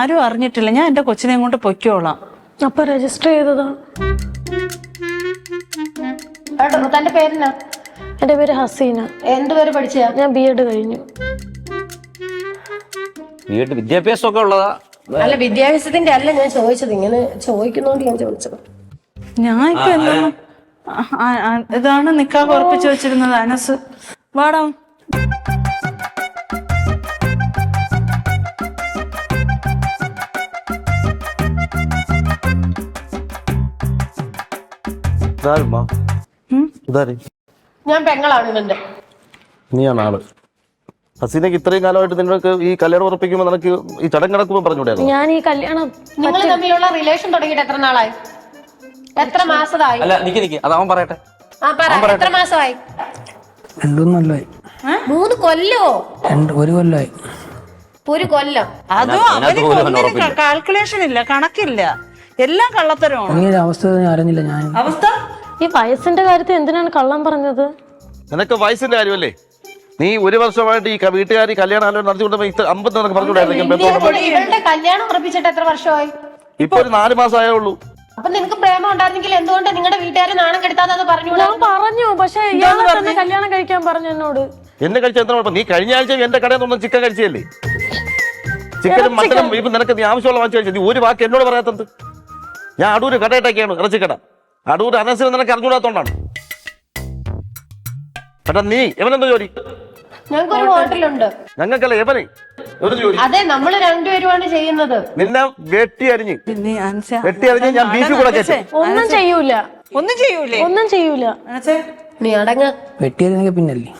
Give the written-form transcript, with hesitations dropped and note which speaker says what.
Speaker 1: ആരും അറിഞ്ഞിട്ടില്ല. ഞാൻ എന്റെ കൊച്ചിനെ കൊണ്ട് പൊയ്ക്കോളാം.
Speaker 2: അപ്പൊ രജിസ്റ്റർ ചെയ്തതാ.
Speaker 3: തന്റെ പേരെന്നാ?
Speaker 2: എന്റെ പേര് ഹസീന.
Speaker 3: എന്തുവരെ പഠിച്ച?
Speaker 2: ഞാൻ B.Ed കഴിഞ്ഞു.
Speaker 4: വിദ്യാഭ്യാസം ഒക്കെ ഉള്ളതാ?
Speaker 3: അല്ല, വിദ്യാഭ്യാസത്തിന്റെ അല്ല ഞാൻ ചോദിച്ചത്, ഇങ്ങനെ ചോദിക്കുന്നോണ്ട് ഞാൻ ചോദിച്ചത്.
Speaker 1: ഞാൻ ഇപ്പൊ എന്താ ഇതാണ് നിക്കാഹ് ഉറപ്പിച്ചു വെച്ചിരുന്നത്. അനസ് വാടാ.
Speaker 3: ഞാൻ പെങ്ങളാണ് ഇവന്റെ.
Speaker 5: നീയാണ് ആള്. ഹസീനക്ക് ഇത്രയും കാലമായിട്ട് നിനക്ക് ഈ കല്യാണം ഉറപ്പിക്കുമ്പോ നിനക്ക് ഈ ചടങ്ങ് നടക്കുമ്പോ പറഞ്ഞൂടെ?
Speaker 2: ഞാൻ ഈ കല്യാണം
Speaker 3: നിങ്ങൾ തമ്മിലുള്ള റിലേഷൻ തുടങ്ങിയിട്ട് എത്ര നാളായി? എത്ര മാസമായി?
Speaker 4: അല്ല നിക്ക് അത് അവൻ പറയട്ടെ.
Speaker 3: എത്ര മാസമായി?
Speaker 6: 2 കൊല്ലമായി.
Speaker 3: 3 കൊല്ലോ?
Speaker 6: 1 കൊല്ലമായി.
Speaker 3: 1 കൊല്ലം?
Speaker 1: അതും അവന് കാൽക്കുലേഷൻ ഇല്ല, കണക്കില്ല, എല്ലാം കള്ളത്തരമാണ്.
Speaker 6: അങ്ങനെ അവസ്ഥ അറിഞ്ഞില്ല ഞാൻ.
Speaker 1: അവസ്ഥ
Speaker 2: ഈ വയസ്സിന്റെ കാര്യത്തിൽ എന്തിനാണ് കള്ളം പറഞ്ഞത്?
Speaker 5: നിനക്ക് വയസ്സിന്റെ കാര്യമല്ലേ? നീ 1 വർഷമായിട്ട് ഈ വീട്ടുകാർ കല്യാണം നടത്തിക്കൊണ്ടപ്പോ 50 നിനക്ക് പറഞ്ഞുകൂടായിരുന്നു.
Speaker 3: ഇവളുടെ കല്യാണം ഉറപ്പിച്ചിട്ട് എത്ര വർഷമായി?
Speaker 5: ഇപ്പൊ ഒരു 4 മാസമായേ ഉള്ളൂ.
Speaker 3: അപ്പൊ നിനക്ക് പ്രേമം ഉണ്ടായിരുന്നെങ്കിൽ എന്തുകൊണ്ട് നിങ്ങളുടെ വീട്ടുകാരെ നാണം കെടുത്താതെ പറഞ്ഞു?
Speaker 2: ഞാൻ പറഞ്ഞു, പക്ഷെ ഇയാളെ തന്നെ കല്യാണം കഴിക്കാൻ പറഞ്ഞു എന്നോട്.
Speaker 5: എന്നെ കഴിച്ച എന്താ കുഴപ്പം? നീ കഴിഞ്ഞ ആഴ്ച എന്റെ കടയിൽ നിന്നൊന്നും ചിക്കൻ കഴിച്ചല്ലേ? ചിക്കനും മട്ടനും ഇപ്പൊ നിനക്ക് നീ ആവശ്യമുള്ള വാങ്ങിച്ചു കഴിച്ചത്. നീ ഒരു വാക്ക് എന്നോട് പറയാത്തത്. ഞാൻ അടൂര് കടയിട്ടൊക്കെയാണ്, ഇറച്ചിക്കട. അടൂര് അനസിന് നിനക്ക് അറിഞ്ഞൂടാത്തോണ്ടാണ്. ഏട്ടാ നീ എവനെന്താ ജോലി?
Speaker 3: ഞങ്ങൾക്കൊരു ഹോട്ടലുണ്ട്.
Speaker 5: ഞങ്ങൾക്കല്ല എവനെ ഒരു ജോലി.
Speaker 3: അതെ, നമ്മള് 2 പേരുമാണ് ചെയ്യുന്നത്.
Speaker 5: നിന്നെ വെട്ടി അരിഞ്ഞ് ഞാൻ ബീഫ് കൂടെ കേട്ടു.
Speaker 2: ഒന്നും ചെയ്യൂല.
Speaker 1: ഒന്നും ചെയ്യൂലേ?
Speaker 2: ഒന്നും ചെയ്യൂല.
Speaker 3: നീ അടങ്ങ്.
Speaker 6: വെട്ടിയതിനൊക്കെ പിന്നല്ലേ.